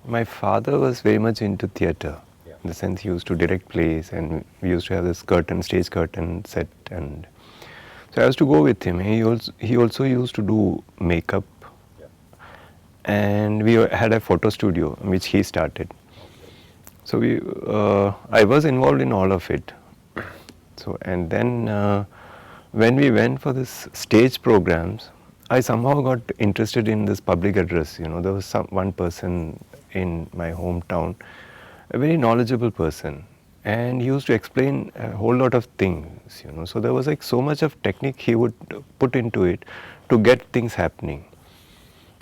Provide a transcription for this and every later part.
My father was very much into theatre. In the sense, he used to direct plays, and we used to have this stage curtain set, and so I used to go with him. He also used to do makeup, and we had a photo studio which he started. So I was involved in all of it. So and then when we went for this stage programs, I somehow got interested in this public address. There was one person in my hometown, a very knowledgeable person, and he used to explain a whole lot of things. So there was like so much of technique he would put into it to get things happening.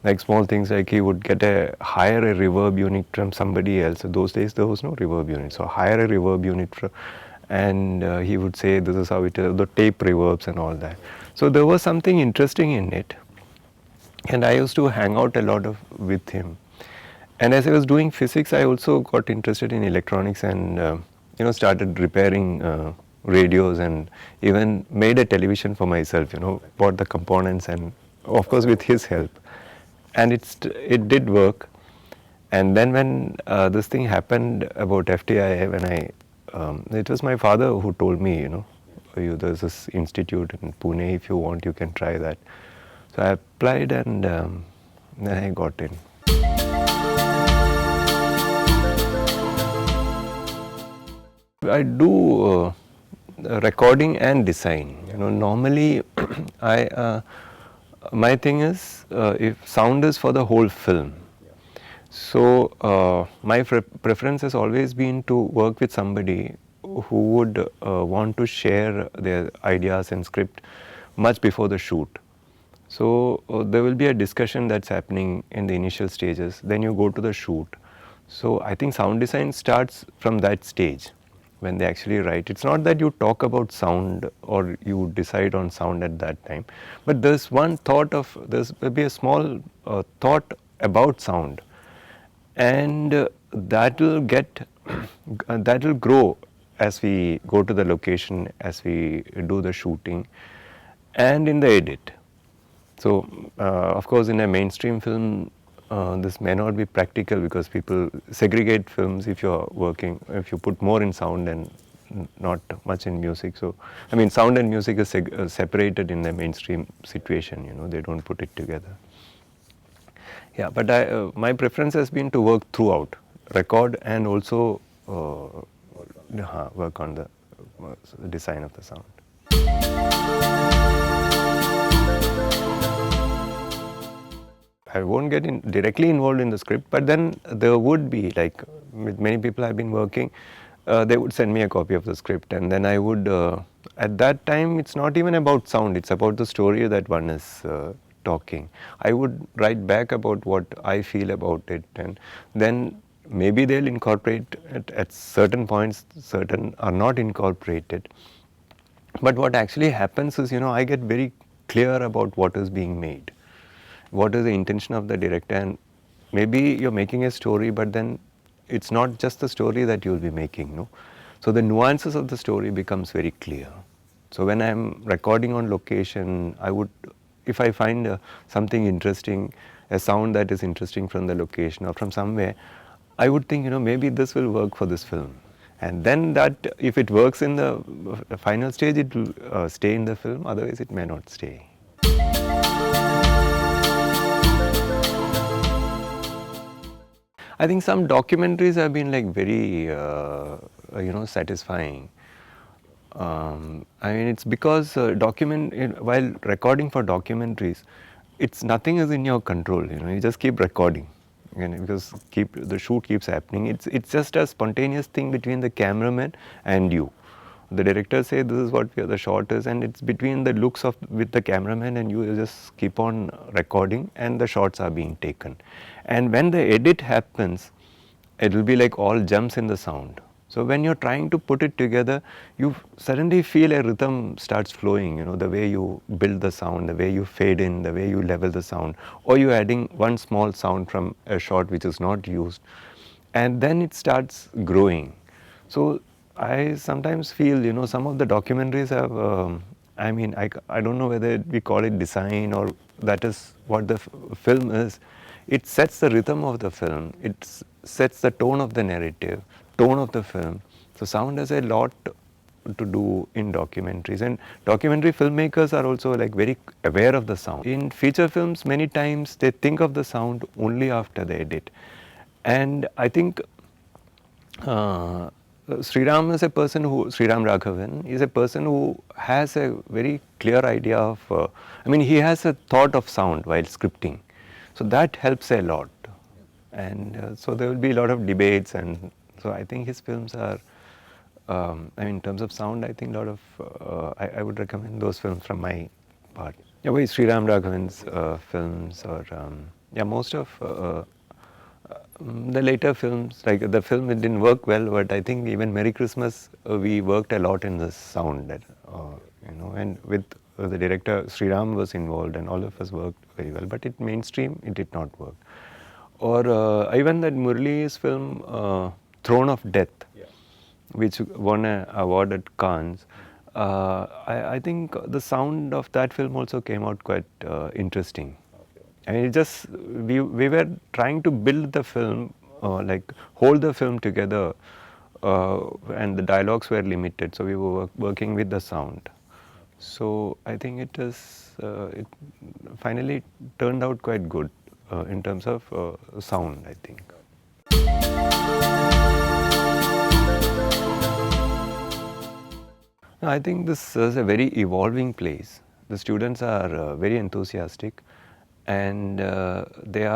Like small things, like he would hire a reverb unit from somebody else. Those days there was no reverb unit, so hire a reverb unit and he would say this is how it is, the tape reverbs and all that. So there was something interesting in it, and I used to hang out a lot with him. And as I was doing physics, I also got interested in electronics, and started repairing radios, and even made a television for myself. Bought the components, and of course with his help. And it did work. And then when this thing happened about FTII, it was my father who told me, there's this institute in Pune, if you want you can try that. So I applied, and then I got in. I do recording and design. Normally my thing is, if sound is for the whole film. So my preference has always been to work with somebody who would want to share their ideas and script much before the shoot. So there will be a discussion that's happening in the initial stages, then you go to the shoot. So I think sound design starts from that stage when they actually write. It's not that you talk about sound or you decide on sound at that time, but there's one thought there's maybe a small thought about sound, and that will grow as we go to the location, as we do the shooting and in the edit. So of course in a mainstream film this may not be practical, because people segregate films if you put more in sound and not much in music. So I mean, sound and music is separated in the mainstream situation. They don't put it together. Yeah, but my preference has been to work throughout, record and also work on the design of the sound. I won't get directly involved in the script, but then there would be, like with many people I've been working, they would send me a copy of the script, and then I would, at that time it's not even about sound, it's about the story that one is talking. I would write back about what I feel about it, and then maybe they'll incorporate it at certain points, certain are not incorporated. But what actually happens is, I get very clear about what is being made. What is the intention of the director, and maybe you're making a story, but then it's not just the story that you'll be making, So the nuances of the story becomes very clear. So when I'm recording on location, if I find something interesting, a sound that is interesting from the location or from somewhere, I would think, maybe this will work for this film. And then that, if it works in the final stage, it will stay in the film, otherwise it may not stay. I think some documentaries have been like very, satisfying. I mean, it's because while recording for documentaries, nothing is in your control. You just keep recording, because the shoot keeps happening. It's just a spontaneous thing between the cameraman and you. The director say this is what the shot is, and it's between the looks with the cameraman and you just keep on recording, and the shots are being taken. And when the edit happens, it will be like all jumps in the sound. So when you're trying to put it together, you suddenly feel a rhythm starts flowing, the way you build the sound, the way you fade in, the way you level the sound, or you're adding one small sound from a shot which is not used, and then it starts growing. So I sometimes feel, some of the documentaries have, I don't know whether we call it design or that is what the film is. It sets the rhythm of the film. It sets the tone of the narrative, tone of the film. So sound has a lot to do in documentaries, and documentary filmmakers are also like very aware of the sound. In feature films, many times they think of the sound only after the edit, and I think Sriram is a person who, Sriram Raghavan is a person who has a very clear idea of, I mean, he has a thought of sound while scripting. So that helps a lot. And so there will be a lot of debates, and so I think his films are, I mean, in terms of sound, I think a lot of, I would recommend those films from my part. Yeah, well, Sriram Raghavan's films, or yeah, most of the later films, like the film, it didn't work well, but I think even Merry Christmas, we worked a lot in the sound, you know, and with the director Sriram was involved, and all of us worked very well. But it mainstream, it did not work. Or even that Murali's film, Throne of Death, which won an award at Cannes. I think the sound of that film also came out quite interesting. I mean, it just, we were trying to build the film, like hold the film together, and the dialogues were limited, so we were working with the sound. So I think it finally turned out quite good in terms of sound, I think. No, I think this is a very evolving place. The students are very enthusiastic, and they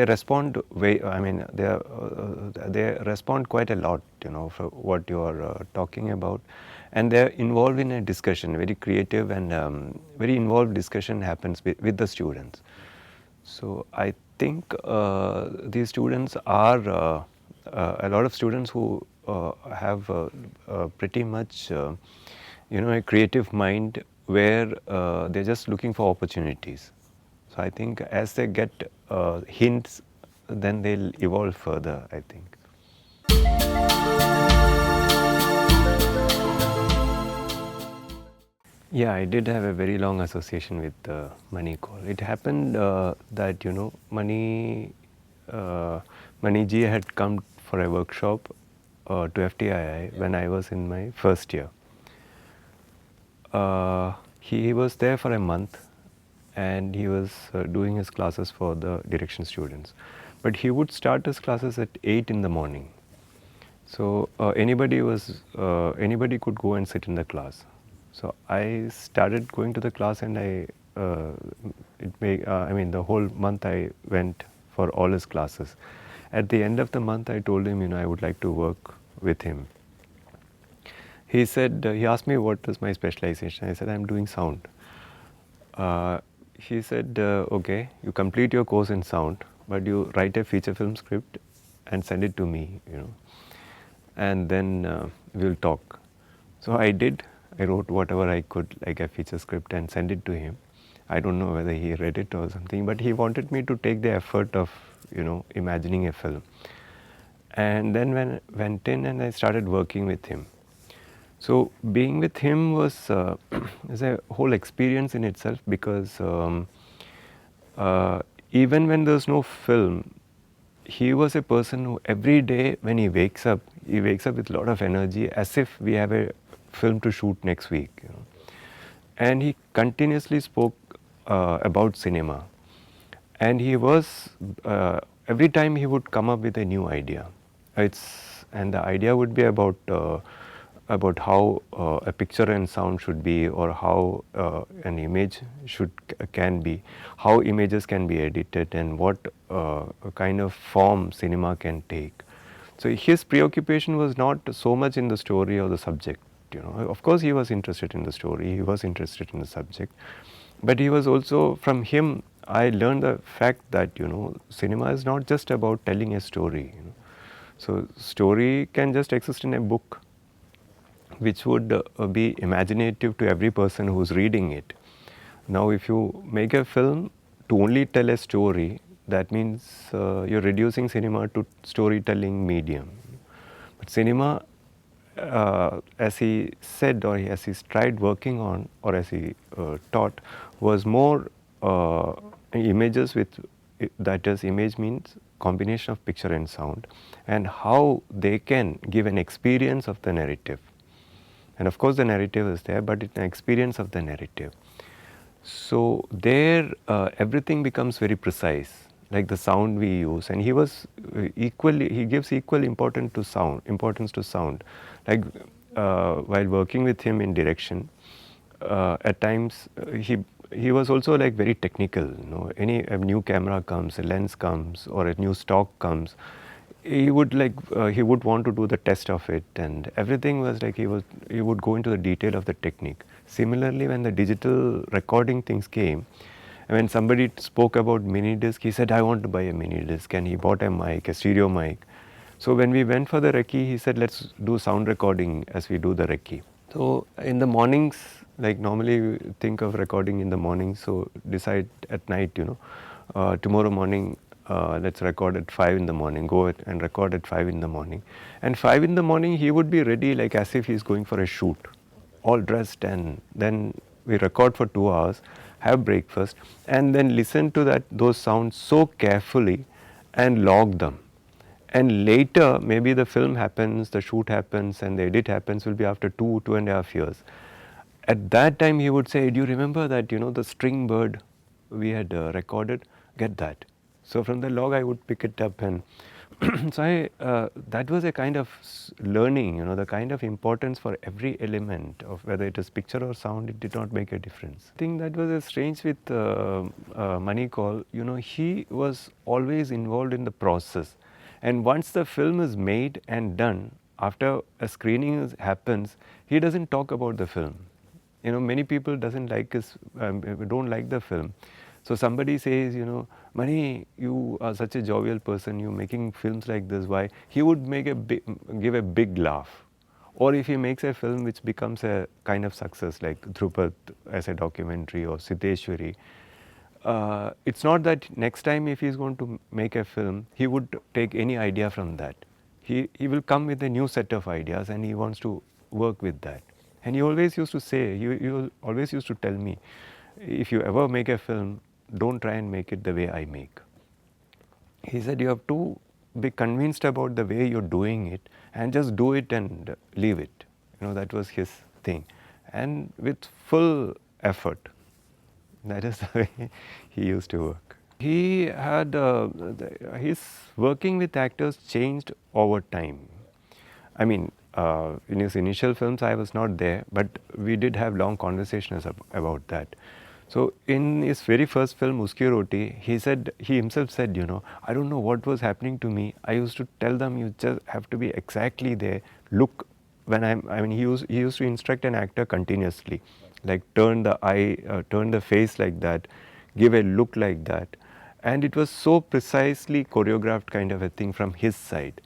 respond I mean, they respond quite a lot, you know, for what you are talking about, and they are involved in a discussion. Very creative and very involved discussion happens with the students. So I think these students are a lot of students who have pretty much you know, a creative mind, where they're just looking for opportunities. So I think as they get hints, then they'll evolve further, I think. Yeah, I did have a very long association with Mani Kaul. It happened that, you know, Mani ji had come for a workshop to FTII when I was in my first year. He was there for a month, and he was doing his classes for the direction students. But he would start his classes at 8 in the morning. So anybody could go and sit in the class. So I started going to the class, and I mean, the whole month I went for all his classes. At the end of the month, I told him, you know, I would like to work with him. He said, he asked me what was my specialization. I said, I'm doing sound. He said, okay, you complete your course in sound, but you write a feature film script and send it to me, you know, and then we'll talk. So I did. I wrote whatever I could, like a feature script, and send it to him. I don't know whether he read it or something, but he wanted me to take the effort of, you know, imagining a film. And then when I went in and I started working with him. So being with him was is a whole experience in itself, because even when there's no film, he was a person who every day when he wakes up with a lot of energy, as if we have a film to shoot next week. You know. And he continuously spoke about cinema. And he was, every time he would come up with a new idea. And the idea would be about how a picture and sound should be, or how an image can be, how images can be edited, and what kind of form cinema can take. So his preoccupation was not so much in the story or the subject. You know, of course he was interested in the story, he was interested in the subject, but he was also, from him I learned the fact that, you know, cinema is not just about telling a story. You know. So story can just exist in a book, which would be imaginative to every person who's reading it. Now if you make a film to only tell a story, that means you're reducing cinema to storytelling medium. But cinema, as he said, or as he tried working on, or as he taught, was more images with that is, image means combination of picture and sound, and how they can give an experience of the narrative. And of course the narrative is there, but it's an experience of the narrative. So there everything becomes very precise, like the sound we use, and he was he gives equal importance to sound. Like while working with him in direction, at times he was also like very technical. Any a new camera comes, a lens comes, or a new stock comes, he would he would want to do the test of it, and everything was like he would go into the detail of the technique. Similarly, when the digital recording things came, when somebody spoke about mini disc, he said, I want to buy a mini disc, and he bought a mic, a stereo mic. So when we went for the recce, he said, let's do sound recording as we do the recce. So in the mornings, like normally we think of recording in the morning, so decide at night, tomorrow morning let's record at 5 in the morning, go and record at 5 in the morning. And 5 in the morning he would be ready like as if he's going for a shoot, all dressed, and then we record for 2 hours, have breakfast, and then listen to those sounds so carefully and log them. And later, maybe the film happens, the shoot happens, and the edit happens will be after 2.5 years. At that time, he would say, do you remember that, the string bird we had recorded? Get that. So from the log, I would pick it up, and so that was a kind of learning, the kind of importance for every element of whether it is picture or sound, it did not make a difference. I think that was a strange with Manikal, he was always involved in the process. And once the film is made and done, after a screening happens, he doesn't talk about the film. Many people don't like the film. So somebody says, Mani, you are such a jovial person, you're making films like this, why? He would give a big laugh. Or if he makes a film which becomes a kind of success, like Dhrupad as a documentary or Siddheshwari, it's not that next time if he's going to make a film, he would take any idea from that. He will come with a new set of ideas and he wants to work with that. And he always used to say, he always used to tell me, if you ever make a film, don't try and make it the way I make. He said, you have to be convinced about the way you're doing it and just do it and leave it. That was his thing. And with full effort. That is the way he used to work. He had, his working with actors changed over time. I mean, in his initial films I was not there, but we did have long conversations about that. So in his very first film, Uski Roti, he himself said, I don't know what was happening to me. I used to tell them, you just have to be exactly there. Look, he used to instruct an actor continuously, like turn the eye, turn the face like that, give a look like that. And it was so precisely choreographed kind of a thing from his side.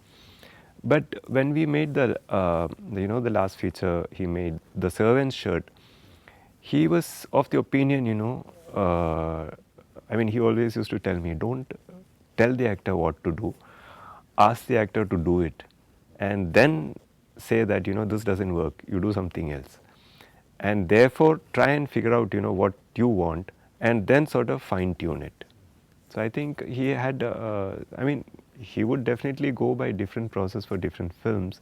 But when we made the last feature he made, The Servant's Shirt, he was of the opinion, he always used to tell me, don't tell the actor what to do, ask the actor to do it, and then say that, this doesn't work, you do something else. And therefore, try and figure out, what you want, and then sort of fine tune it. So I think he had, he would definitely go by different process for different films,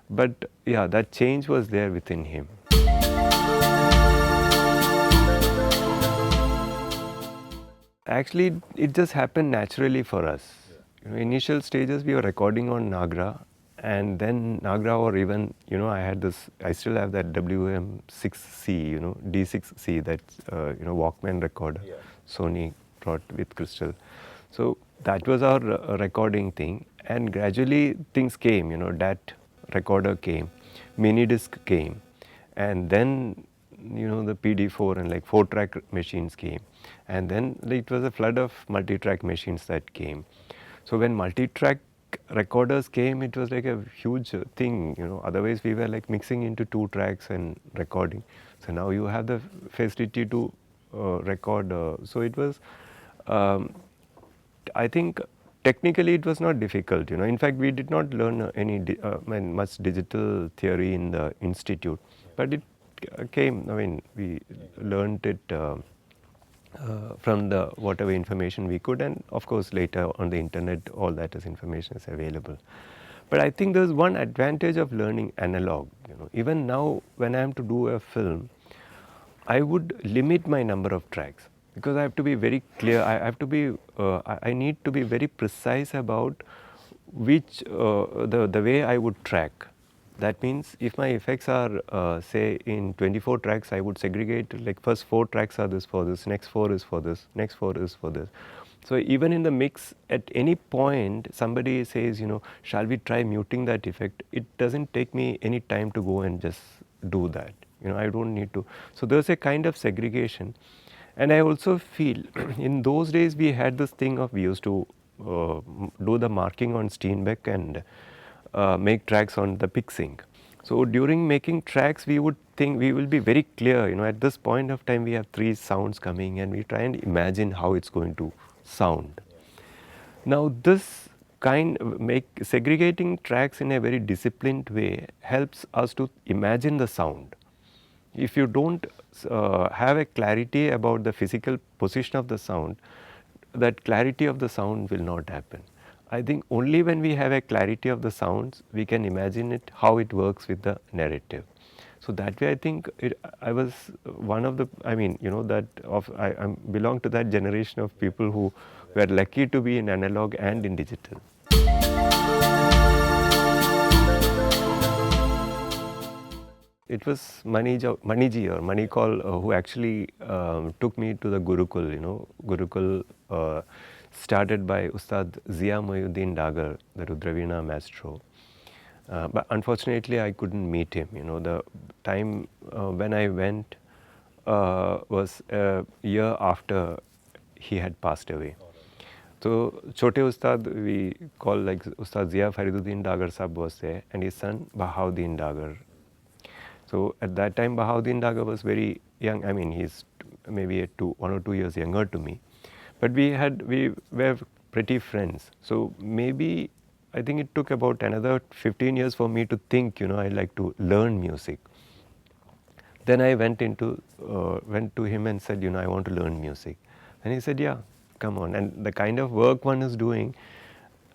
but yeah, that change was there within him. Actually, it just happened naturally for us. Initial stages we were recording on Nagra, and then Nagra, or even, I still have that WM6C, D6C, that, Walkman recorder, yeah. Sony brought with Crystal. So that was our recording thing, and gradually things came, that recorder came, mini disc came, and then the PD4 and like 4-track machines came, and then it was a flood of multi-track machines that came. So when multi-track recorders came, it was like a huge thing, otherwise we were like mixing into 2 tracks and recording. So now you have the facility to record, so it was, I think technically it was not difficult, In fact, we did not learn much digital theory in the institute, but it came, we learned it from the whatever information we could, and of course later on the internet all that is information is available. But I think there's one advantage of learning analog. Even now when I am to do a film, I would limit my number of tracks because I have to be very clear. I have to be. I need to be very precise about which the way I would track. That means if my effects are say in 24 tracks, I would segregate like first 4 tracks are this for this, next 4 is for this, next 4 is for this. So even in the mix, at any point somebody says, shall we try muting that effect? It doesn't take me any time to go and just do that. I don't need to. So there's a kind of segregation. And I also feel in those days we had this thing of we used to do the marking on Steinbeck and make tracks on the PicSync. So during making tracks, we would think we will be very clear, at this point of time we have 3 sounds coming and we try and imagine how it's going to sound. Now this segregating tracks in a very disciplined way helps us to imagine the sound. If you don't have a clarity about the physical position of the sound, that clarity of the sound will not happen. I think only when we have a clarity of the sounds, we can imagine it, how it works with the narrative. So that way I think I was one of the, I belong to that generation of people who were lucky to be in analog and in digital. It was Maniji or Manikal who actually took me to the Gurukul. Gurukul started by Ustad Zia Mohyuddin Dagar, the Rudraveena maestro. But unfortunately, I couldn't meet him. The time when I went was a year after he had passed away. So, Chote Ustad, we call like Ustad Zia Fariduddin Dagar Sahab was there, and his son Bahauddin Dagar. So at that time, Bahauddin Dagar was very young. I mean, he's maybe 1 or 2 years younger to me, but we were pretty friends. So maybe I think it took about another 15 years for me to think, I like to learn music. Then I went to him and said, I want to learn music, and he said, yeah, come on. And the kind of work one is doing,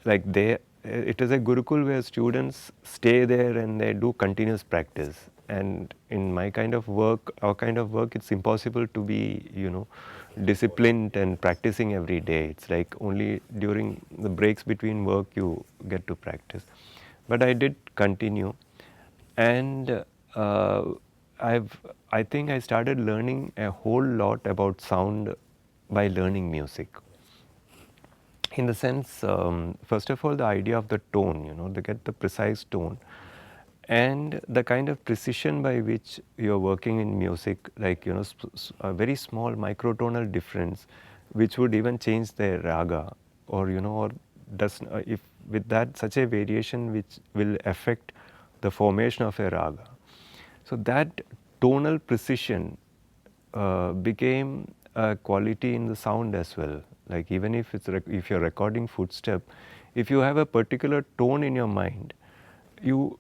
like it is a Gurukul where students stay there and they do continuous practice. And in my kind of work, our kind of work, it's impossible to be, disciplined and practicing every day. It's like only during the breaks between work you get to practice. But I did continue, and I think I started learning a whole lot about sound by learning music. In the sense, first of all, the idea of the tone, to get the precise tone, and the kind of precision by which you're working in music, like, a very small microtonal difference, which would even change the raga, or, or does, if with that such a variation which will affect the formation of a raga. So that tonal precision became a quality in the sound as well. Like even if if you're recording footstep, if you have a particular tone in your mind, you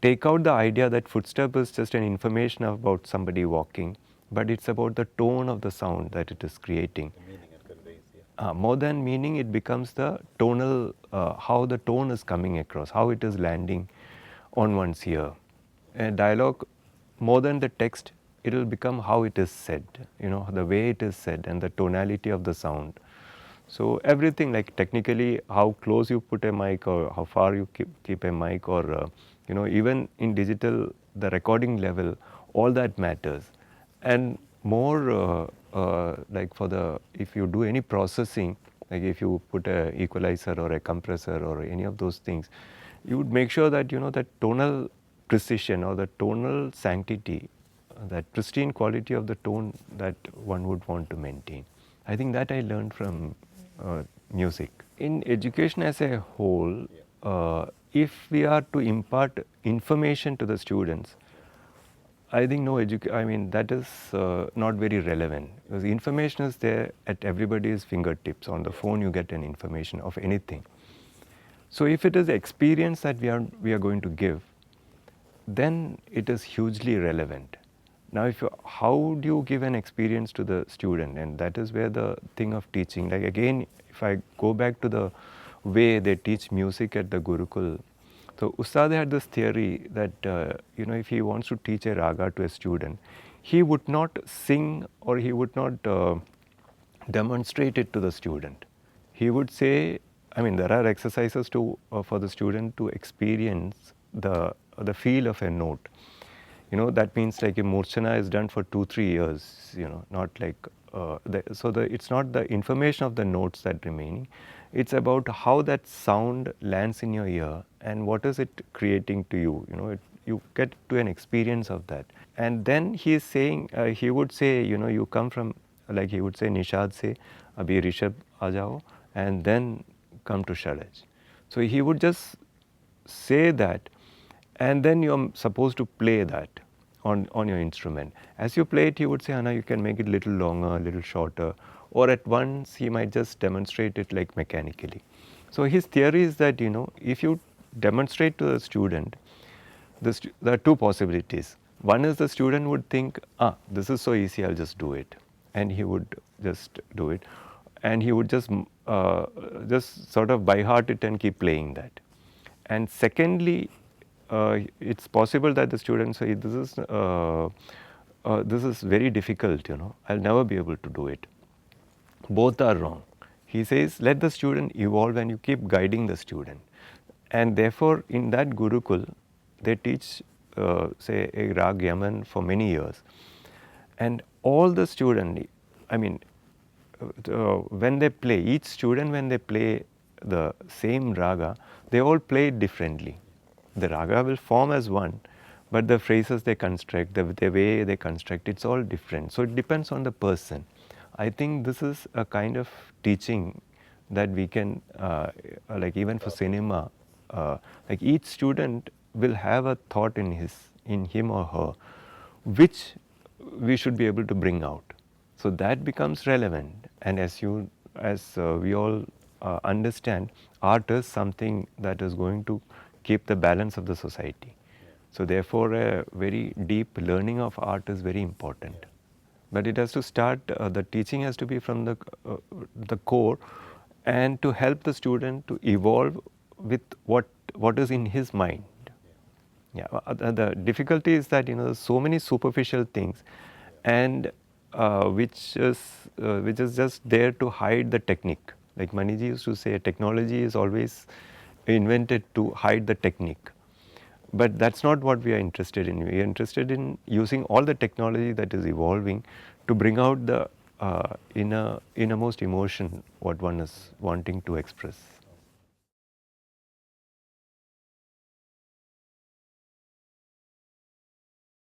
take out the idea that footstep is just an information about somebody walking, but it's about the tone of the sound that it is creating. The meaning it conveys, yeah. More than meaning, it becomes the tonal, how the tone is coming across, how it is landing on one's ear. A dialogue, more than the text, it will become how it is said, the way it is said and the tonality of the sound. So everything, like technically how close you put a mic or how far you keep a mic, or even in digital, the recording level, all that matters. And more like if you do any processing, like if you put a equalizer or a compressor or any of those things, you would make sure that that tonal precision or the tonal sanctity, that pristine quality of the tone that one would want to maintain. I think that I learned from music. In education as a whole, if we are to impart information to the students, I think that is not very relevant, because information is there at everybody's fingertips. On the phone you get an information of anything. So if it is experience that we are going to give, then it is hugely relevant. Now, if you, how do you give an experience to the student? And that is where the thing of teaching, like again, if I go back to the way they teach music at the Gurukul, so Ustad had this theory that, if he wants to teach a raga to a student, he would not sing or he would not demonstrate it to the student. He would say, I mean, there are exercises to for the student to experience the feel of a note. That means like a murchana is done for 2-3 years, not like it's not the information of the notes that remaining, it's about how that sound lands in your ear and what is it creating to you. You get to an experience of that. And then he is saying, he would say, you come from, like he would say, Nishad se abhi Rishabh aa jao, and then come to Sharaj. So he would just say that, and then you're supposed to play that on your instrument. As you play it, he would say, Anna, you can make it a little longer, a little shorter, or at once he might just demonstrate it like mechanically. So his theory is that, if you demonstrate to the student, there are two possibilities. One is the student would think, this is so easy, I'll just do it. And he would just do it. And he would just sort of by heart it and keep playing that. And secondly, it's possible that the student say, this is very difficult, I'll never be able to do it. Both are wrong. He says, let the student evolve and you keep guiding the student. And therefore, in that Gurukul, they teach, say, a Rag Yaman for many years. And all the student, I mean, when they play, each student when they play the same raga, they all play it differently. The raga will form as one, but the phrases they construct, the way they construct, it's all different. So it depends on the person. I think this is a kind of teaching that we can, like even for cinema, like each student will have a thought in him or her, which we should be able to bring out. So that becomes relevant. And as we all understand, art is something that is going to keep the balance of the society. So therefore, a very deep learning of art is very important. But it has to start, the teaching has to be from the core, and to help the student to evolve with what is in his mind. Yeah, the difficulty is that there's so many superficial things, and which is just there to hide the technique. Like Maniji used to say, technology is always invented to hide the technique. But that's not what we are interested in. We are interested in using all the technology that is evolving to bring out the innermost emotion what one is wanting to express.